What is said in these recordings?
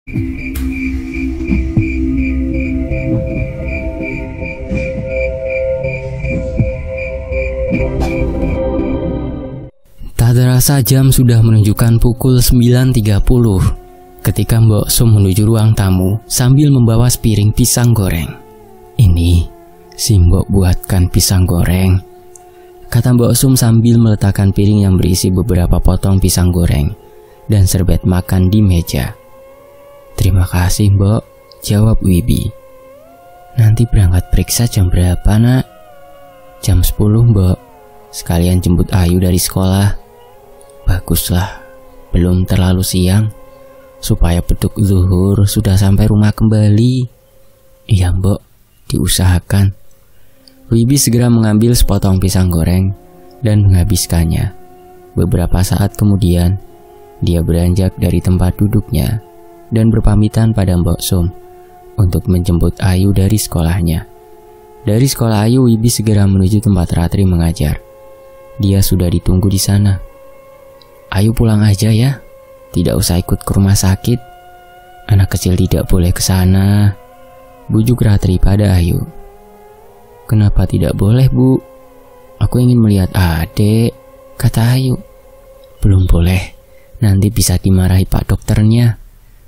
Tak terasa jam sudah menunjukkan pukul 9.30 ketika Mbok Sum menuju ruang tamu sambil membawa sepiring pisang goreng. "Ini si Mbok buatkan pisang goreng," kata Mbok Sum sambil meletakkan piring yang berisi beberapa potong pisang goreng dan serbet makan di meja. "Terima kasih Mbok," jawab Wibi. "Nanti berangkat periksa jam berapa nak?" "Jam 10 Mbok, sekalian jemput Ayu dari sekolah." "Baguslah, belum terlalu siang, supaya beduk zuhur sudah sampai rumah kembali." "Iya Mbok, diusahakan." Wibi segera mengambil sepotong pisang goreng dan menghabiskannya. Beberapa saat kemudian, dia beranjak dari tempat duduknya dan berpamitan pada Mbok Sum untuk menjemput Ayu dari sekolahnya. Dari sekolah Ayu, Wibi segera menuju tempat Ratri mengajar. Dia sudah ditunggu di sana. "Ayu pulang aja ya, tidak usah ikut ke rumah sakit. Anak kecil tidak boleh ke sana," bujuk Ratri pada Ayu. "Kenapa tidak boleh Bu? Aku ingin melihat adik," kata Ayu. "Belum boleh, nanti bisa dimarahi Pak dokternya."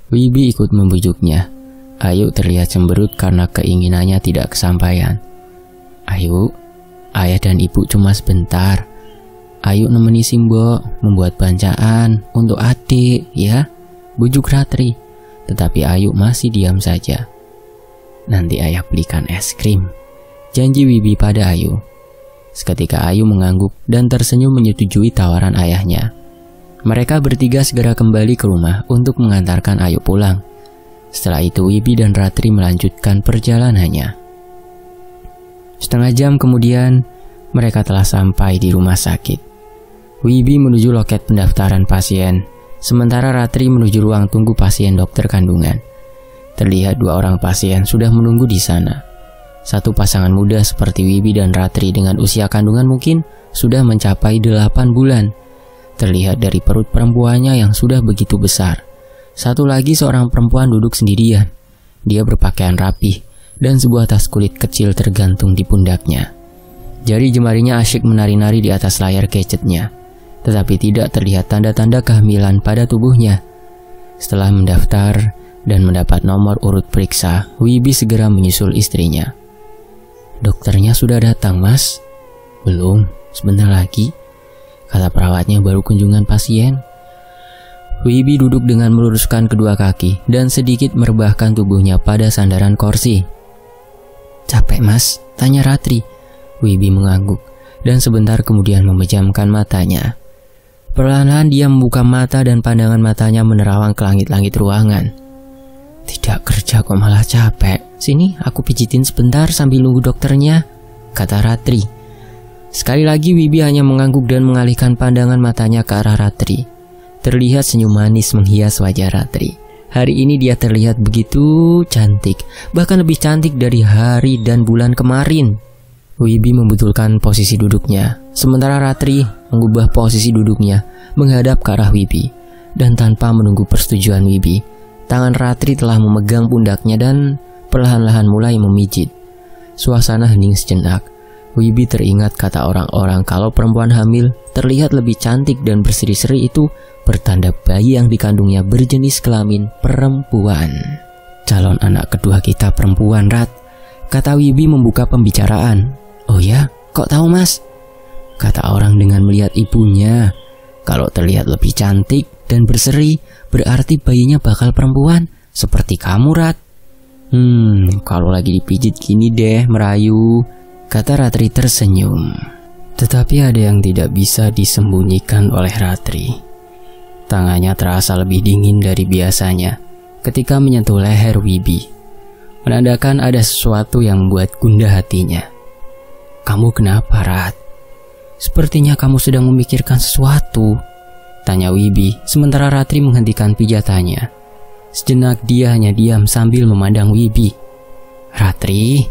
Wibi ikut membujuknya. Ayu terlihat cemberut karena keinginannya tidak kesampaian. "Ayu, ayah dan ibu cuma sebentar. Ayu nemeni Simbo membuat bancaan untuk adik ya," bujuk Ratri. Tetapi Ayu masih diam saja. "Nanti ayah belikan es krim," janji Wibi pada Ayu. Seketika Ayu mengangguk dan tersenyum menyetujui tawaran ayahnya. Mereka bertiga segera kembali ke rumah untuk mengantarkan Ayu pulang. Setelah itu Wibi dan Ratri melanjutkan perjalanannya. Setengah jam kemudian, mereka telah sampai di rumah sakit. Wibi menuju loket pendaftaran pasien, sementara Ratri menuju ruang tunggu pasien dokter kandungan. Terlihat dua orang pasien sudah menunggu di sana. Satu pasangan muda seperti Wibi dan Ratri dengan usia kandungan mungkin sudah mencapai 8 bulan. Terlihat dari perut perempuannya yang sudah begitu besar. Satu lagi seorang perempuan duduk sendirian. Dia berpakaian rapih dan sebuah tas kulit kecil tergantung di pundaknya. Jari jemarinya asyik menari-nari di atas layar gadgetnya, tetapi tidak terlihat tanda-tanda kehamilan pada tubuhnya. Setelah mendaftar dan mendapat nomor urut periksa, Wibi segera menyusul istrinya. "Dokternya sudah datang, Mas?" "Belum, sebentar lagi," kata perawatnya baru kunjungan pasien. Wibi duduk dengan meluruskan kedua kaki dan sedikit merebahkan tubuhnya pada sandaran kursi. "Capek Mas?" tanya Ratri. Wibi mengangguk dan sebentar kemudian memejamkan matanya. Perlahan-lahan dia membuka mata dan pandangan matanya menerawang ke langit-langit ruangan. "Tidak kerja kok malah capek. Sini aku pijitin sebentar sambil nunggu dokternya," kata Ratri. Sekali lagi Wibi hanya mengangguk dan mengalihkan pandangan matanya ke arah Ratri. Terlihat senyum manis menghias wajah Ratri. Hari ini dia terlihat begitu cantik, bahkan lebih cantik dari hari dan bulan kemarin. Wibi membetulkan posisi duduknya, sementara Ratri mengubah posisi duduknya menghadap ke arah Wibi. Dan tanpa menunggu persetujuan Wibi, tangan Ratri telah memegang pundaknya dan perlahan-lahan mulai memijit. Suasana hening sejenak. Wibi teringat kata orang-orang kalau perempuan hamil terlihat lebih cantik dan berseri-seri itu pertanda bayi yang dikandungnya berjenis kelamin perempuan. "Calon anak kedua kita perempuan, Rat," kata Wibi membuka pembicaraan. "Oh ya, kok tahu Mas?" kata orang dengan melihat ibunya. "Kalau terlihat lebih cantik dan berseri, berarti bayinya bakal perempuan, seperti kamu, Rat." Kalau lagi dipijit gini deh, merayu," kata Ratri tersenyum. Tetapi ada yang tidak bisa disembunyikan oleh Ratri. Tangannya terasa lebih dingin dari biasanya ketika menyentuh leher Wibi, menandakan ada sesuatu yang membuat gundah hatinya. "Kamu kenapa, Rat? Sepertinya kamu sedang memikirkan sesuatu," tanya Wibi, sementara Ratri menghentikan pijatannya. Sejenak dia hanya diam sambil memandang Wibi. "Ratri?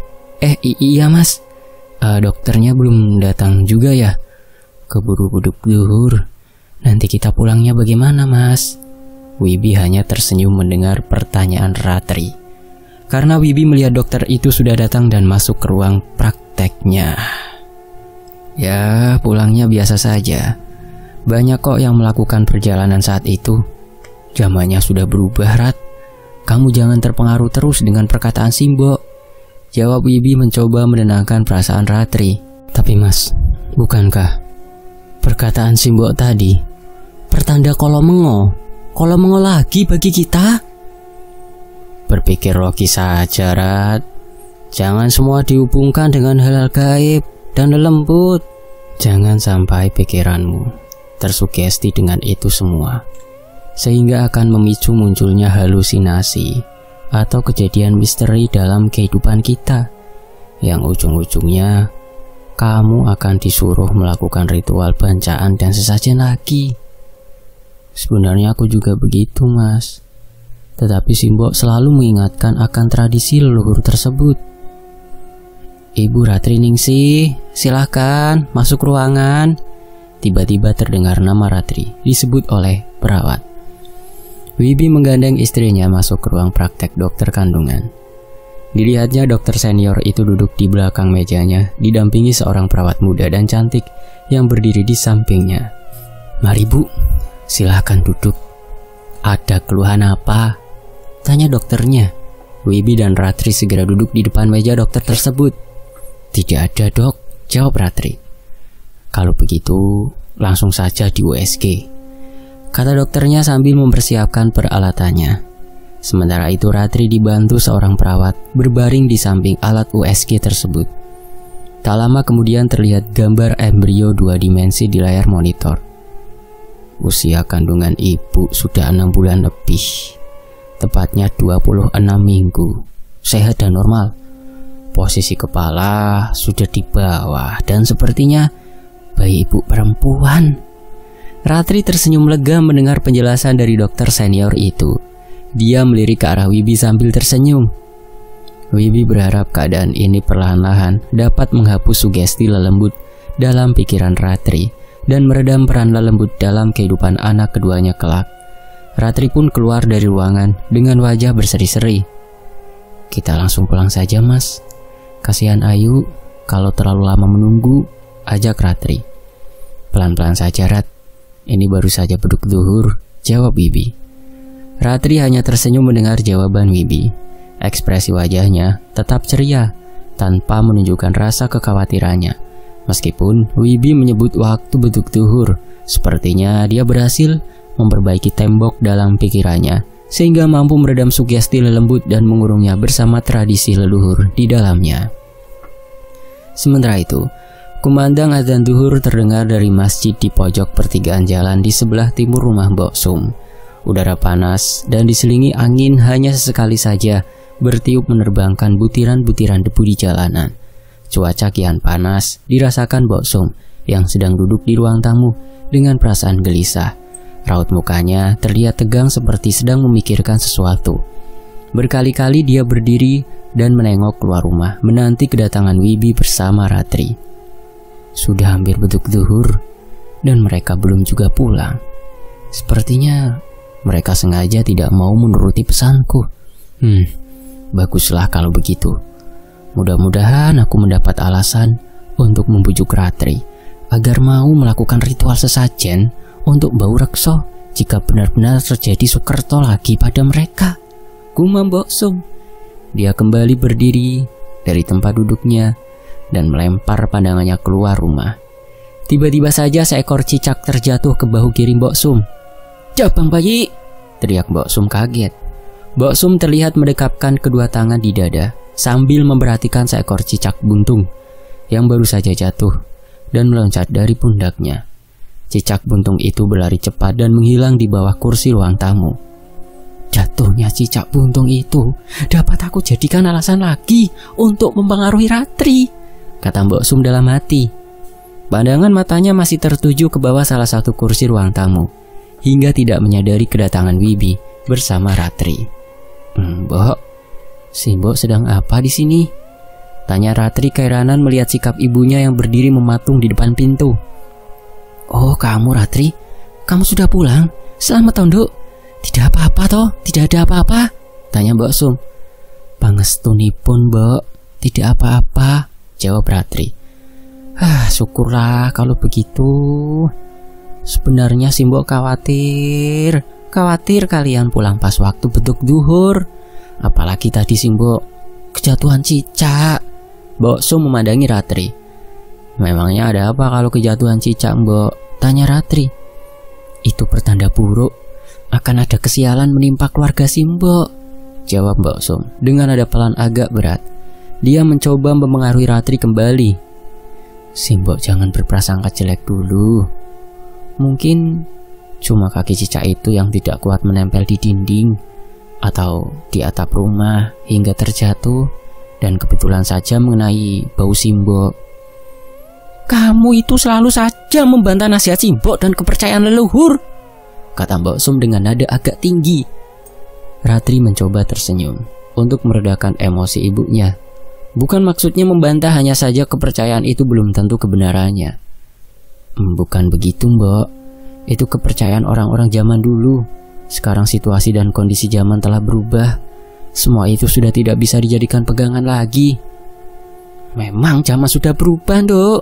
Iya Mas. Dokternya belum datang juga ya? Keburu beduk zuhur. Nanti kita pulangnya bagaimana Mas?" Wibi hanya tersenyum mendengar pertanyaan Ratri. Karena Wibi melihat dokter itu sudah datang dan masuk ke ruang prakteknya. Ya, pulangnya biasa saja. Banyak kok yang melakukan perjalanan saat itu. Zamannya sudah berubah, Rat. Kamu jangan terpengaruh terus dengan perkataan Simbo, jawab Wibi mencoba menenangkan perasaan Ratri. Tapi Mas, bukankah perkataan Simbo tadi pertanda Kolomengo lagi bagi kita? Berpikir logis saja, Rat. Jangan semua dihubungkan dengan hal-hal gaib dan lembut. Jangan sampai pikiranmu tersugesti dengan itu semua, sehingga akan memicu munculnya halusinasi atau kejadian misteri dalam kehidupan kita, yang ujung-ujungnya kamu akan disuruh melakukan ritual bancaan dan sesajen lagi. Sebenarnya aku juga begitu, Mas. Tetapi Simbo selalu mengingatkan akan tradisi leluhur tersebut. Ibu Ratri Ningsih, silahkan masuk ruangan. Tiba-tiba terdengar nama Ratri disebut oleh perawat. Wibi menggandeng istrinya masuk ke ruang praktek dokter kandungan. Dilihatnya dokter senior itu duduk di belakang mejanya, didampingi seorang perawat muda dan cantik yang berdiri di sampingnya. Mari Bu, silahkan duduk. Ada keluhan apa? Tanya dokternya. Wibi dan Ratri segera duduk di depan meja dokter tersebut. Tidak ada, Dok, jawab Ratri. Kalau begitu, langsung saja di USG, kata dokternya sambil mempersiapkan peralatannya. Sementara itu Ratri dibantu seorang perawat berbaring di samping alat USG tersebut. Tak lama kemudian terlihat gambar embrio 2 dimensi di layar monitor. Usia kandungan ibu sudah 6 bulan lebih, tepatnya 26 minggu, sehat dan normal. Posisi kepala sudah di bawah dan sepertinya bayi ibu perempuan. Ratri tersenyum lega mendengar penjelasan dari dokter senior itu. Dia melirik ke arah Wibi sambil tersenyum. Wibi berharap keadaan ini perlahan-lahan dapat menghapus sugesti lelembut dalam pikiran Ratri dan meredam peran lelembut dalam kehidupan anak keduanya kelak. Ratri pun keluar dari ruangan dengan wajah berseri-seri. Kita langsung pulang saja, Mas. Kasihan Ayu kalau terlalu lama menunggu, ajak Ratri. Pelan-pelan saja, Rat. Ini baru saja beduk zuhur, jawab Wibi. Ratri hanya tersenyum mendengar jawaban Wibi. Ekspresi wajahnya tetap ceria, tanpa menunjukkan rasa kekhawatirannya. Meskipun Wibi menyebut waktu beduk zuhur, sepertinya dia berhasil memperbaiki tembok dalam pikirannya, sehingga mampu meredam sugesti lelembut dan mengurungnya bersama tradisi leluhur di dalamnya. Sementara itu, kumandang azan zuhur terdengar dari masjid di pojok pertigaan jalan di sebelah timur rumah Mbok Sum. Udara panas dan diselingi angin hanya sesekali saja bertiup menerbangkan butiran-butiran debu di jalanan. Cuaca kian panas dirasakan Mbok Sum yang sedang duduk di ruang tamu dengan perasaan gelisah. Raut mukanya terlihat tegang seperti sedang memikirkan sesuatu. Berkali-kali dia berdiri dan menengok keluar rumah menanti kedatangan Wibi bersama Ratri. Sudah hampir beduk zuhur dan mereka belum juga pulang. Sepertinya mereka sengaja tidak mau menuruti pesanku. Baguslah kalau begitu. Mudah-mudahan aku mendapat alasan untuk membujuk Ratri agar mau melakukan ritual sesajen untuk bau rekso jika benar-benar terjadi Sukerto lagi pada mereka. Gumam Mbok Sum. Dia kembali berdiri dari tempat duduknya dan melempar pandangannya keluar rumah. Tiba-tiba saja seekor cicak terjatuh ke bahu kiri Mbok Sum. "Jabang bayi!" teriak Mbok Sum kaget. Mbok Sum terlihat mendekapkan kedua tangan di dada sambil memperhatikan seekor cicak buntung yang baru saja jatuh dan meloncat dari pundaknya. Cicak buntung itu berlari cepat dan menghilang di bawah kursi ruang tamu. Jatuhnya cicak buntung itu dapat aku jadikan alasan lagi untuk mempengaruhi Ratri, kata Mbok Sum dalam hati. Pandangan matanya masih tertuju ke bawah salah satu kursi ruang tamu hingga tidak menyadari kedatangan Wibi bersama Ratri. Mbok, si Mbok sedang apa di sini? Tanya Ratri keheranan melihat sikap ibunya yang berdiri mematung di depan pintu. Oh, kamu Ratri? Kamu sudah pulang? Selamat tahun, Duk. Tidak apa-apa toh, tidak ada apa-apa, tanya Mbok Sum. Pangestunipun Mbok, tidak apa-apa, jawab Ratri. Syukurlah kalau begitu. Sebenarnya si Mbok khawatir kalian pulang pas waktu beduk duhur. Apalagi tadi si Mbok kejatuhan cicak. Mbok Sum memandangi Ratri. Memangnya ada apa kalau kejatuhan cicak, Mbok? Tanya Ratri. Itu pertanda buruk, akan ada kesialan menimpa keluarga si Mbok, jawab Mbok Sum dengan nada pelan agak berat. Dia mencoba mempengaruhi Ratri kembali. Si Mbok jangan berprasangka jelek dulu. Mungkin cuma kaki cicak itu yang tidak kuat menempel di dinding atau di atap rumah hingga terjatuh dan kebetulan saja mengenai bau si Mbok. Kamu itu selalu saja membantah nasihat si Mbok dan kepercayaan leluhur, kata Mbok Sum dengan nada agak tinggi. Ratri mencoba tersenyum untuk meredakan emosi ibunya. Bukan maksudnya membantah, hanya saja kepercayaan itu belum tentu kebenarannya. Bukan begitu, Mbok. Itu kepercayaan orang-orang zaman dulu. Sekarang situasi dan kondisi zaman telah berubah. Semua itu sudah tidak bisa dijadikan pegangan lagi. Memang zaman sudah berubah, Nduk.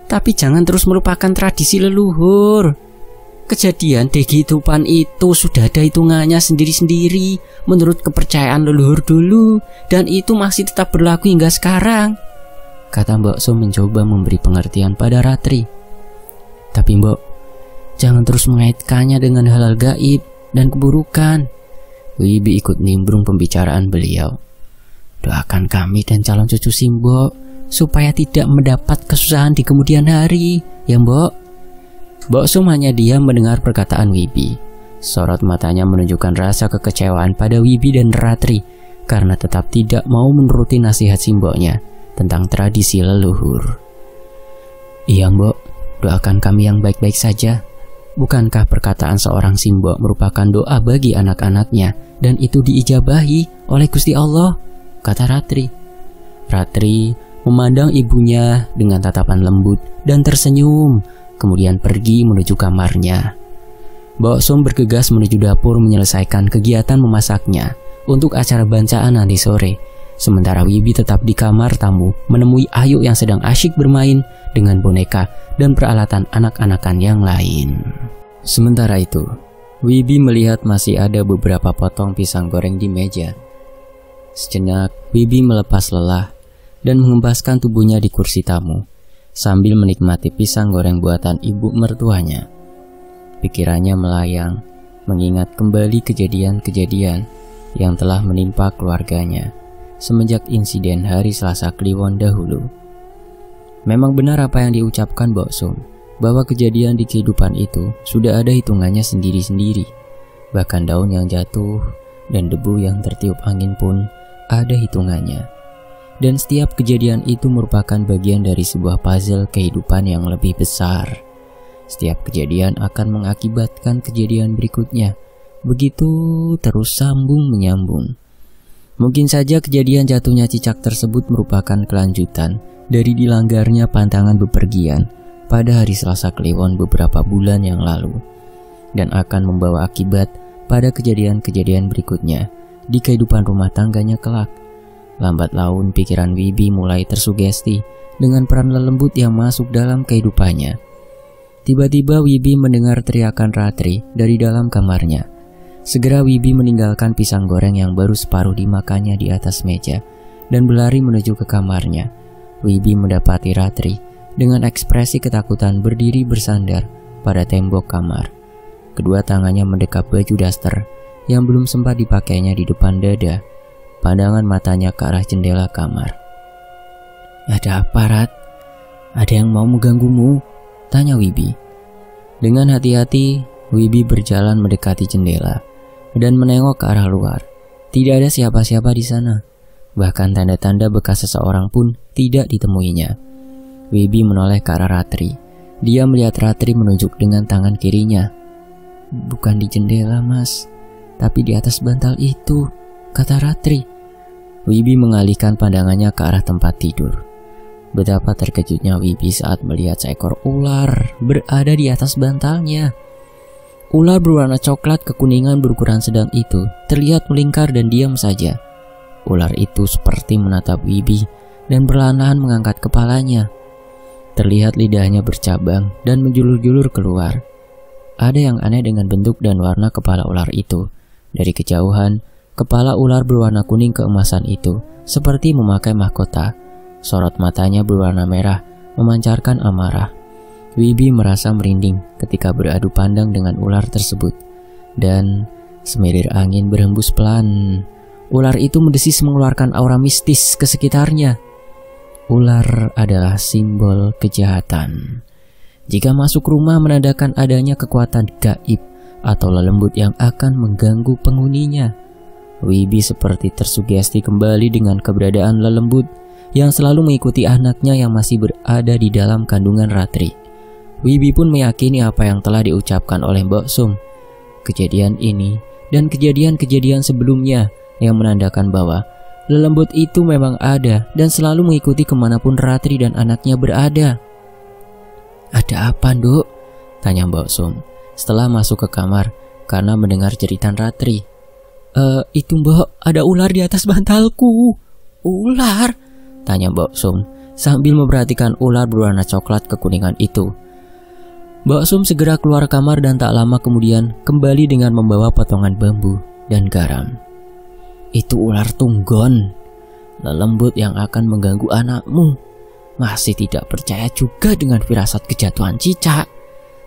Tapi jangan terus melupakan tradisi leluhur. Kejadian di kehidupan itu sudah ada hitungannya sendiri-sendiri menurut kepercayaan leluhur dulu, dan itu masih tetap berlaku hingga sekarang, kata Mbok Sum mencoba memberi pengertian pada Ratri. Tapi Mbok, jangan terus mengaitkannya dengan hal-hal gaib dan keburukan. Wibi ikut nimbrung pembicaraan beliau. Doakan kami dan calon cucu si Mbok supaya tidak mendapat kesusahan di kemudian hari, ya Mbok. Mbok Sum hanya diam mendengar perkataan Wibi. Sorot matanya menunjukkan rasa kekecewaan pada Wibi dan Ratri karena tetap tidak mau menuruti nasihat si Mboknya tentang tradisi leluhur. Iya Mbok, doakan kami yang baik-baik saja. Bukankah perkataan seorang si Mbok merupakan doa bagi anak-anaknya dan itu diijabahi oleh Gusti Allah, kata Ratri. Ratri memandang ibunya dengan tatapan lembut dan tersenyum, kemudian pergi menuju kamarnya. Mbok Sum bergegas menuju dapur menyelesaikan kegiatan memasaknya untuk acara bancaan nanti sore. Sementara Wibi tetap di kamar tamu menemui Ayu yang sedang asyik bermain dengan boneka dan peralatan anak-anakan yang lain. Sementara itu, Wibi melihat masih ada beberapa potong pisang goreng di meja. Sejenak, Wibi melepas lelah dan mengembaskan tubuhnya di kursi tamu sambil menikmati pisang goreng buatan ibu mertuanya. Pikirannya melayang, mengingat kembali kejadian-kejadian yang telah menimpa keluarganya semenjak insiden hari Selasa Kliwon dahulu. Memang benar apa yang diucapkan Mbok Sum, bahwa kejadian di kehidupan itu sudah ada hitungannya sendiri-sendiri. Bahkan daun yang jatuh dan debu yang tertiup angin pun ada hitungannya. Dan setiap kejadian itu merupakan bagian dari sebuah puzzle kehidupan yang lebih besar. Setiap kejadian akan mengakibatkan kejadian berikutnya. Begitu terus sambung menyambung. Mungkin saja kejadian jatuhnya cicak tersebut merupakan kelanjutan dari dilanggarnya pantangan bepergian pada hari Selasa Kliwon beberapa bulan yang lalu, dan akan membawa akibat pada kejadian-kejadian berikutnya di kehidupan rumah tangganya kelak. Lambat laun pikiran Wibi mulai tersugesti dengan peran lelembut yang masuk dalam kehidupannya. Tiba-tiba Wibi mendengar teriakan Ratri dari dalam kamarnya. Segera Wibi meninggalkan pisang goreng yang baru separuh dimakannya di atas meja dan berlari menuju ke kamarnya. Wibi mendapati Ratri dengan ekspresi ketakutan berdiri bersandar pada tembok kamar. Kedua tangannya mendekap baju daster yang belum sempat dipakainya di depan dada. Pandangan matanya ke arah jendela kamar. Ada apa, Rat? Ada yang mau mengganggumu? Tanya Wibi. Dengan hati-hati, Wibi berjalan mendekati jendela dan menengok ke arah luar. Tidak ada siapa-siapa di sana. Bahkan tanda-tanda bekas seseorang pun tidak ditemuinya. Wibi menoleh ke arah Ratri. Dia melihat Ratri menunjuk dengan tangan kirinya. Bukan di jendela, Mas, tapi di atas bantal itu, kata Ratri. Wibi mengalihkan pandangannya ke arah tempat tidur. Betapa terkejutnya Wibi saat melihat seekor ular berada di atas bantalnya. Ular berwarna coklat kekuningan berukuran sedang itu terlihat melingkar dan diam saja. Ular itu seperti menatap Wibi dan perlahan-lahan mengangkat kepalanya. Terlihat lidahnya bercabang dan menjulur-julur keluar. Ada yang aneh dengan bentuk dan warna kepala ular itu. Dari kejauhan, kepala ular berwarna kuning keemasan itu seperti memakai mahkota. Sorot matanya berwarna merah, memancarkan amarah. Wibi merasa merinding ketika beradu pandang dengan ular tersebut. Dan semilir angin berhembus pelan. Ular itu mendesis mengeluarkan aura mistis ke sekitarnya. Ular adalah simbol kejahatan. Jika masuk rumah menandakan adanya kekuatan gaib atau lelembut yang akan mengganggu penghuninya. Wibi seperti tersugesti kembali dengan keberadaan lelembut yang selalu mengikuti anaknya yang masih berada di dalam kandungan Ratri. Wibi pun meyakini apa yang telah diucapkan oleh Mbok Sum. Kejadian ini dan kejadian-kejadian sebelumnya yang menandakan bahwa lelembut itu memang ada dan selalu mengikuti kemanapun Ratri dan anaknya berada. "Ada apa, Nduk?" tanya Mbok Sum setelah masuk ke kamar karena mendengar jeritan Ratri. Itu Mbok, ada ular di atas bantalku." "Ular?" tanya Mbok Sum sambil memperhatikan ular berwarna coklat kekuningan itu. Mbok Sum segera keluar kamar dan tak lama kemudian kembali dengan membawa potongan bambu dan garam. "Itu ular tunggon, lelembut yang akan mengganggu anakmu. Masih tidak percaya juga dengan firasat kejatuhan cicak?"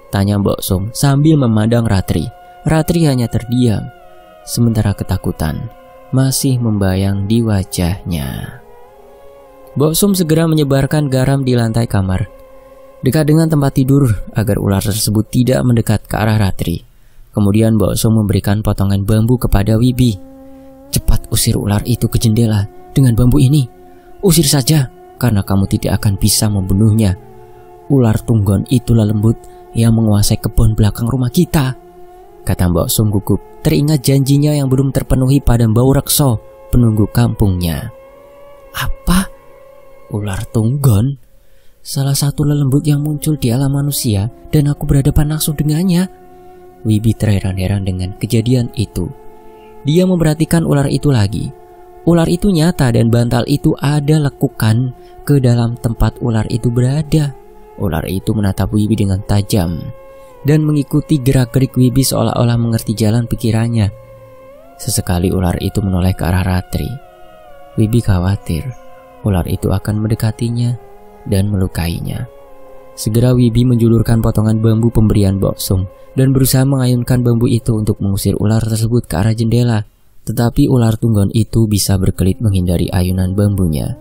tanya Mbok Sum sambil memandang Ratri. Ratri hanya terdiam, sementara ketakutan masih membayang di wajahnya. Mbok Sum segera menyebarkan garam di lantai kamar, dekat dengan tempat tidur agar ular tersebut tidak mendekat ke arah Ratri. Kemudian Mbok Sum memberikan potongan bambu kepada Wibi. "Cepat usir ular itu ke jendela dengan bambu ini. Usir saja, karena kamu tidak akan bisa membunuhnya. Ular tunggon itu lembut yang menguasai kebun belakang rumah kita," kata Mbok Sum gugup, teringat janjinya yang belum terpenuhi pada Mbau Rekso, penunggu kampungnya. "Apa? Ular tunggon? Salah satu lelembut yang muncul di alam manusia dan aku berhadapan langsung dengannya?" Wibi terheran-heran dengan kejadian itu. Dia memperhatikan ular itu lagi. Ular itu nyata dan bantal itu ada lekukan ke dalam tempat ular itu berada. Ular itu menatap Wibi dengan tajam dan mengikuti gerak-gerik Wibi seolah-olah mengerti jalan pikirannya. Sesekali ular itu menoleh ke arah Ratri. Wibi khawatir ular itu akan mendekatinya dan melukainya. Segera Wibi menjulurkan potongan bambu pemberian Mbok Sum dan berusaha mengayunkan bambu itu untuk mengusir ular tersebut ke arah jendela. Tetapi ular tunggon itu bisa berkelit menghindari ayunan bambunya.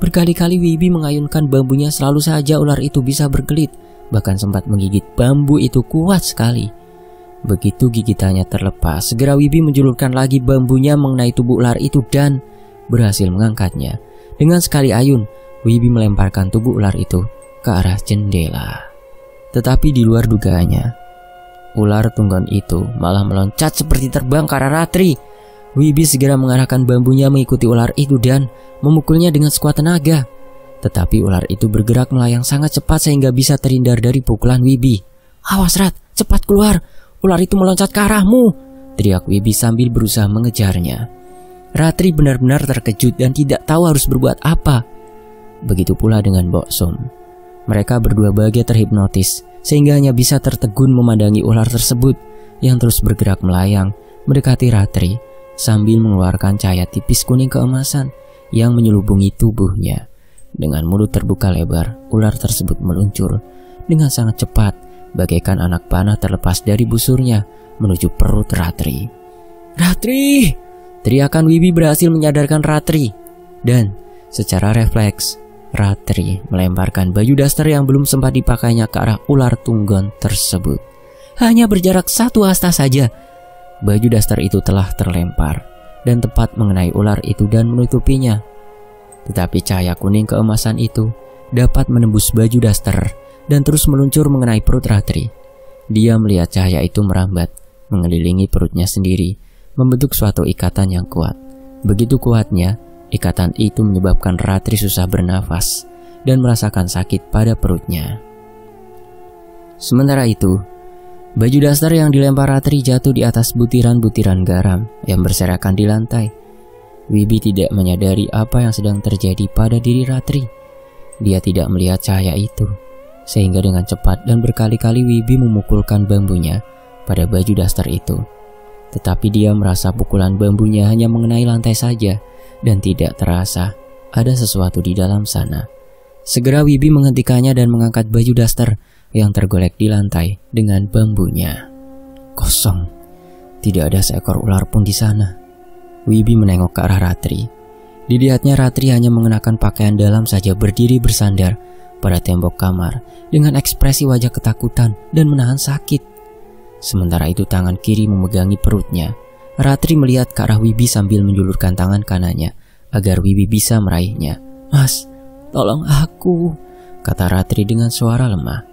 Berkali-kali Wibi mengayunkan bambunya, selalu saja ular itu bisa berkelit, bahkan sempat menggigit bambu itu kuat sekali. Begitu gigitannya terlepas, segera Wibi menjulurkan lagi bambunya mengenai tubuh ular itu dan berhasil mengangkatnya. Dengan sekali ayun, Wibi melemparkan tubuh ular itu ke arah jendela. Tetapi di luar dugaannya, ular tunggon itu malah meloncat seperti terbang ke arah Ratri. Wibi segera mengarahkan bambunya mengikuti ular itu dan memukulnya dengan sekuat tenaga. Tetapi ular itu bergerak melayang sangat cepat sehingga bisa terhindar dari pukulan Wibi. "Awas Rat, cepat keluar, ular itu meloncat ke arahmu!" teriak Wibi sambil berusaha mengejarnya. Ratri benar-benar terkejut dan tidak tahu harus berbuat apa. Begitu pula dengan Mbok Sum. Mereka berdua bahagia terhipnotis sehingga hanya bisa tertegun memandangi ular tersebut yang terus bergerak melayang mendekati Ratri sambil mengeluarkan cahaya tipis kuning keemasan yang menyelubungi tubuhnya. Dengan mulut terbuka lebar, ular tersebut meluncur dengan sangat cepat bagaikan anak panah terlepas dari busurnya menuju perut Ratri. "Ratri!" teriakan Wibi berhasil menyadarkan Ratri. Dan secara refleks, Ratri melemparkan baju daster yang belum sempat dipakainya ke arah ular tunggon tersebut. Hanya berjarak 1 hasta saja, baju daster itu telah terlempar dan tepat mengenai ular itu dan menutupinya. Tetapi cahaya kuning keemasan itu dapat menembus baju daster dan terus meluncur mengenai perut Ratri. Dia melihat cahaya itu merambat, mengelilingi perutnya sendiri, membentuk suatu ikatan yang kuat. Begitu kuatnya, ikatan itu menyebabkan Ratri susah bernafas dan merasakan sakit pada perutnya. Sementara itu, Baju daster yang dilempar Ratri jatuh di atas butiran-butiran garam yang berserakan di lantai. Wibi tidak menyadari apa yang sedang terjadi pada diri Ratri. Dia tidak melihat cahaya itu, sehingga dengan cepat dan berkali-kali Wibi memukulkan bambunya pada baju daster itu. Tetapi dia merasa pukulan bambunya hanya mengenai lantai saja dan tidak terasa ada sesuatu di dalam sana. Segera Wibi menghentikannya dan mengangkat baju daster yang tergolek di lantai dengan bambunya. Kosong, tidak ada seekor ular pun di sana. Wibi menengok ke arah Ratri. Dilihatnya Ratri hanya mengenakan pakaian dalam saja berdiri bersandar pada tembok kamar dengan ekspresi wajah ketakutan dan menahan sakit. Sementara itu tangan kiri memegangi perutnya. Ratri melihat ke arah Wibi sambil menjulurkan tangan kanannya agar Wibi bisa meraihnya. "Mas, tolong aku," kata Ratri dengan suara lemah.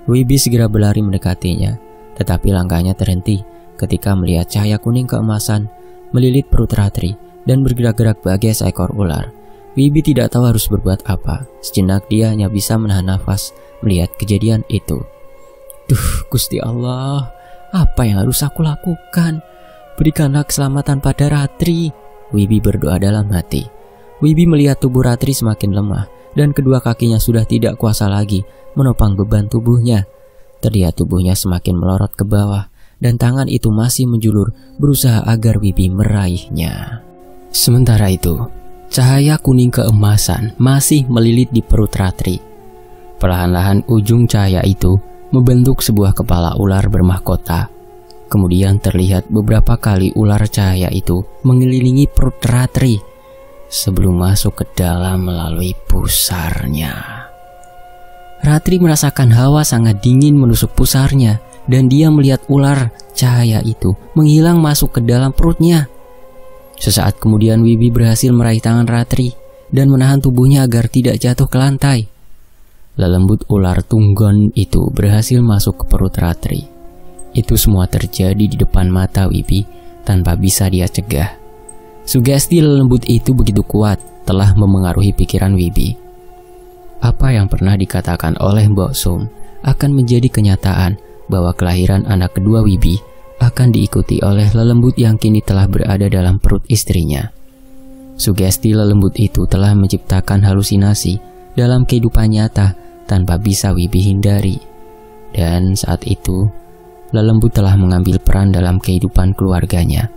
Wibi segera berlari mendekatinya, tetapi langkahnya terhenti ketika melihat cahaya kuning keemasan melilit perut Ratri dan bergerak-gerak bagai seekor ular. Wibi tidak tahu harus berbuat apa. Sejenak dia hanya bisa menahan nafas melihat kejadian itu. "Duh, Gusti Allah, apa yang harus aku lakukan? Berikanlah keselamatan pada Ratri," Wibi berdoa dalam hati. Wibi melihat tubuh Ratri semakin lemah dan kedua kakinya sudah tidak kuasa lagi menopang beban tubuhnya. Terlihat tubuhnya semakin melorot ke bawah dan tangan itu masih menjulur berusaha agar Wibi meraihnya. Sementara itu, cahaya kuning keemasan masih melilit di perut Ratri. Perlahan-lahan ujung cahaya itu membentuk sebuah kepala ular bermahkota. Kemudian terlihat beberapa kali ular cahaya itu mengelilingi perut Ratri sebelum masuk ke dalam melalui pusarnya. Ratri merasakan hawa sangat dingin menusuk pusarnya dan dia melihat ular cahaya itu menghilang masuk ke dalam perutnya. Sesaat kemudian Wibi berhasil meraih tangan Ratri dan menahan tubuhnya agar tidak jatuh ke lantai. Lelembut ular tunggon itu berhasil masuk ke perut Ratri. Itu semua terjadi di depan mata Wibi tanpa bisa dia cegah. Sugesti lelembut itu begitu kuat telah memengaruhi pikiran Wibi. Apa yang pernah dikatakan oleh Mbok Sum akan menjadi kenyataan bahwa kelahiran anak kedua Wibi akan diikuti oleh lelembut yang kini telah berada dalam perut istrinya. Sugesti lelembut itu telah menciptakan halusinasi dalam kehidupan nyata tanpa bisa Wibi hindari. Dan saat itu, lelembut telah mengambil peran dalam kehidupan keluarganya.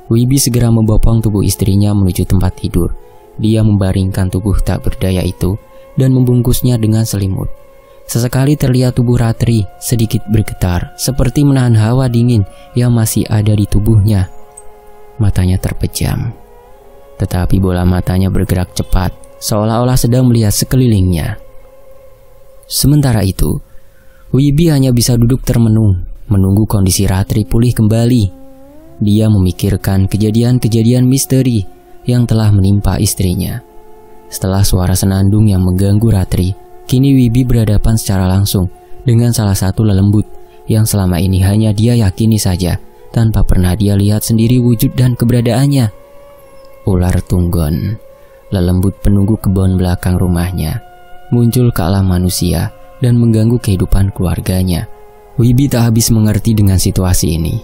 Wibi segera membopong tubuh istrinya menuju tempat tidur. Dia membaringkan tubuh tak berdaya itu dan membungkusnya dengan selimut. Sesekali terlihat tubuh Ratri sedikit bergetar, seperti menahan hawa dingin yang masih ada di tubuhnya. Matanya terpejam, tetapi bola matanya bergerak cepat, seolah-olah sedang melihat sekelilingnya. Sementara itu, Wibi hanya bisa duduk termenung, menunggu kondisi Ratri pulih kembali. Dia memikirkan kejadian-kejadian misteri yang telah menimpa istrinya. Setelah suara senandung yang mengganggu Ratri, kini Wibi berhadapan secara langsung dengan salah satu lelembut yang selama ini hanya dia yakini saja tanpa pernah dia lihat sendiri wujud dan keberadaannya. Ular tunggon, lelembut penunggu kebun belakang rumahnya, muncul ke alam manusia dan mengganggu kehidupan keluarganya. Wibi tak habis mengerti dengan situasi ini.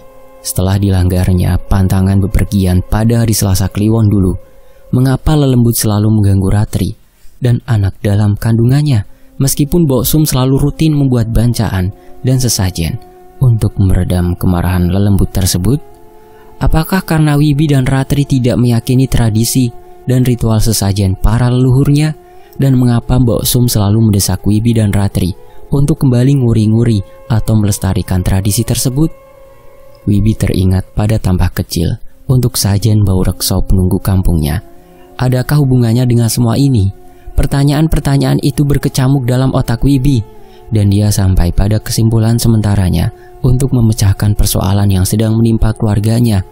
Setelah dilanggarnya pantangan bepergian pada hari Selasa Kliwon dulu, mengapa lelembut selalu mengganggu Ratri dan anak dalam kandungannya, meskipun Mbok Sum selalu rutin membuat bancaan dan sesajen untuk meredam kemarahan lelembut tersebut? Apakah karena Wibi dan Ratri tidak meyakini tradisi dan ritual sesajen para leluhurnya? Dan mengapa Mbok Sum selalu mendesak Wibi dan Ratri untuk kembali nguri-nguri atau melestarikan tradisi tersebut? Wibi teringat pada tampak kecil untuk sajen bau rekso penunggu kampungnya. Adakah hubungannya dengan semua ini? Pertanyaan-pertanyaan itu berkecamuk dalam otak Wibi, dan dia sampai pada kesimpulan sementaranya untuk memecahkan persoalan yang sedang menimpa keluarganya.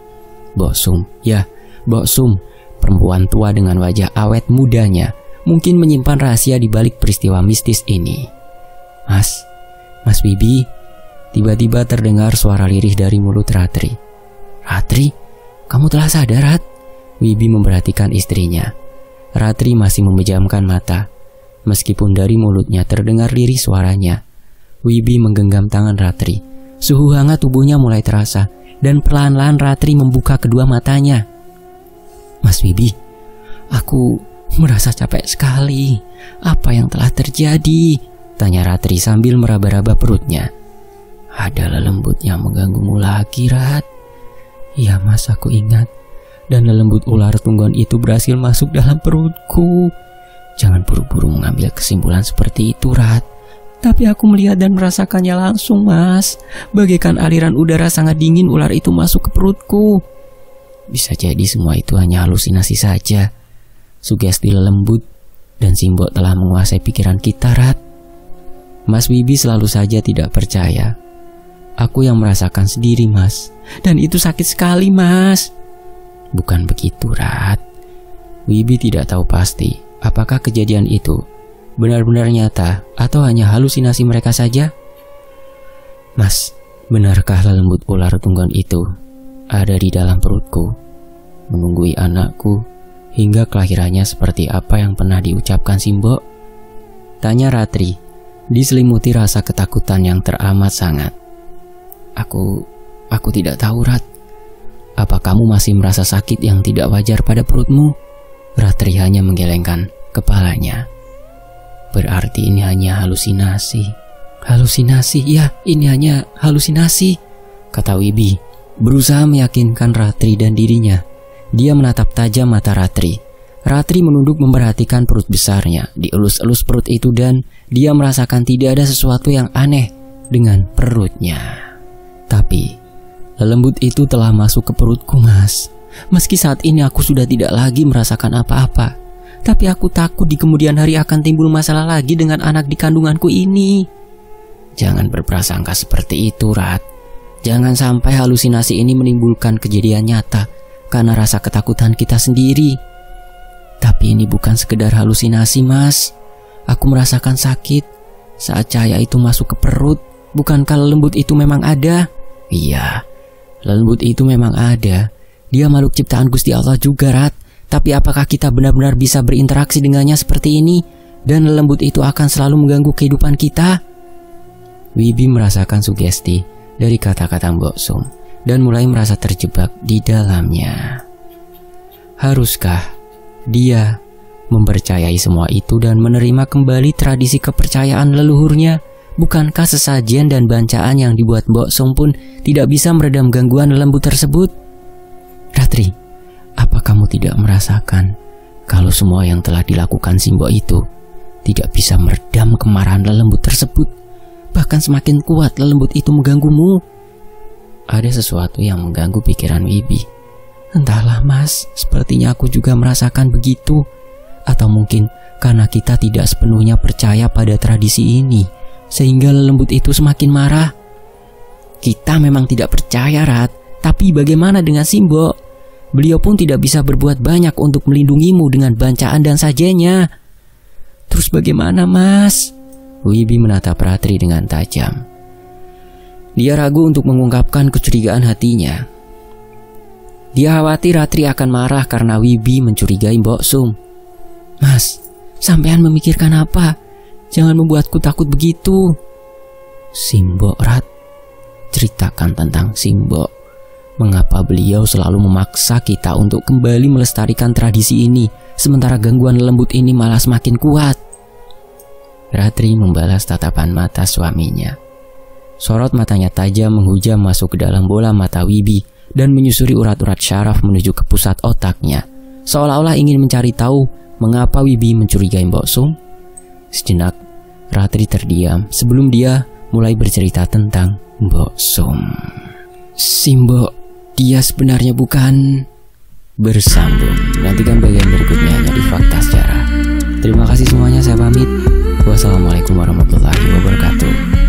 Mbok Sum, ya, Mbok Sum, perempuan tua dengan wajah awet mudanya, mungkin menyimpan rahasia di balik peristiwa mistis ini. Mas Wibi, tiba-tiba terdengar suara lirih dari mulut Ratri. Ratri, kamu telah sadar, Rat? Wibi memperhatikan istrinya. Ratri masih memejamkan mata, meskipun dari mulutnya terdengar lirih suaranya. Wibi menggenggam tangan Ratri, Suhu hangat tubuhnya mulai terasa dan perlahan-lahan Ratri membuka kedua matanya. Mas Wibi, aku merasa capek sekali. Apa yang telah terjadi? Tanya Ratri sambil meraba-raba perutnya. Ada lelembut yang mengganggumu lagi, Rat. Iya Mas, aku ingat. Dan lelembut ular tunggon itu berhasil masuk dalam perutku. Jangan buru-buru mengambil kesimpulan seperti itu, Rat. Tapi aku melihat dan merasakannya langsung, Mas. Bagaikan aliran udara sangat dingin ular itu masuk ke perutku. Bisa jadi semua itu hanya halusinasi saja. Sugesti lelembut dan simbok telah menguasai pikiran kita, Rat. Mas Wibi selalu saja tidak percaya. Aku yang merasakan sendiri, Mas. Dan itu sakit sekali, Mas. Bukan begitu, Rat. Wibi tidak tahu pasti apakah kejadian itu benar-benar nyata atau hanya halusinasi mereka saja. Mas, benarkah lelembut ular tunggon itu ada di dalam perutku, menunggui anakku hingga kelahirannya seperti apa yang pernah diucapkan Simbok? Tanya Ratri, diselimuti rasa ketakutan yang teramat sangat. Aku tidak tahu, Rat. Apa kamu masih merasa sakit yang tidak wajar pada perutmu? Ratri hanya menggelengkan kepalanya. Berarti ini hanya halusinasi. Halusinasi, ya, ini hanya halusinasi, kata Wibi, berusaha meyakinkan Ratri dan dirinya. Dia menatap tajam mata Ratri. Ratri menunduk memperhatikan perut besarnya, dielus-elus perut itu dan dia merasakan tidak ada sesuatu yang aneh dengan perutnya. Tapi lelembut itu telah masuk ke perutku, Mas. Meski saat ini aku sudah tidak lagi merasakan apa-apa, tapi aku takut di kemudian hari akan timbul masalah lagi dengan anak di kandunganku ini. Jangan berprasangka seperti itu, Rat. Jangan sampai halusinasi ini menimbulkan kejadian nyata karena rasa ketakutan kita sendiri. Tapi ini bukan sekedar halusinasi, Mas. Aku merasakan sakit saat cahaya itu masuk ke perut. Bukankah lelembut itu memang ada? Iya, lelembut itu memang ada. Dia makhluk ciptaan Gusti Allah juga, Rat. Tapi apakah kita benar-benar bisa berinteraksi dengannya seperti ini? Dan lelembut itu akan selalu mengganggu kehidupan kita? Wibi merasakan sugesti dari kata-kata Mbok Sum dan mulai merasa terjebak di dalamnya. Haruskah dia mempercayai semua itu dan menerima kembali tradisi kepercayaan leluhurnya? Bukankah sesajian dan bancaan yang dibuat Mbok Sum pun tidak bisa meredam gangguan lelembut tersebut? Ratri, apa kamu tidak merasakan kalau semua yang telah dilakukan Simbok itu tidak bisa meredam kemarahan lelembut tersebut? Bahkan semakin kuat lelembut itu mengganggumu. Ada sesuatu yang mengganggu pikiran Wibi. Entahlah, Mas, sepertinya aku juga merasakan begitu. Atau mungkin karena kita tidak sepenuhnya percaya pada tradisi ini, sehingga lelembut itu semakin marah. Kita memang tidak percaya, Rat. Tapi bagaimana dengan Simbok? Beliau pun tidak bisa berbuat banyak untuk melindungimu dengan bancaan dan sajanya. Terus bagaimana, Mas? Wibi menatap Ratri dengan tajam. Dia ragu untuk mengungkapkan kecurigaan hatinya. Dia khawatir Ratri akan marah karena Wibi mencurigai Mbok Sum. Mas, sampean memikirkan apa? Jangan membuatku takut begitu. Simbok, Rat. Ceritakan tentang Simbok. Mengapa beliau selalu memaksa kita untuk kembali melestarikan tradisi ini, sementara gangguan lembut ini malah semakin kuat? Ratri membalas tatapan mata suaminya. Sorot matanya tajam menghujam masuk ke dalam bola mata Wibi dan menyusuri urat-urat syaraf menuju ke pusat otaknya, seolah-olah ingin mencari tahu mengapa Wibi mencurigai Mbok Sum. Sejenak, Ratri terdiam sebelum dia mulai bercerita tentang Mbok Sum. Simbok, dia sebenarnya bukan... Bersambung, nantikan bagian berikutnya hanya di Fakta Sejarah. Terima kasih semuanya, saya pamit. Wassalamualaikum warahmatullahi wabarakatuh.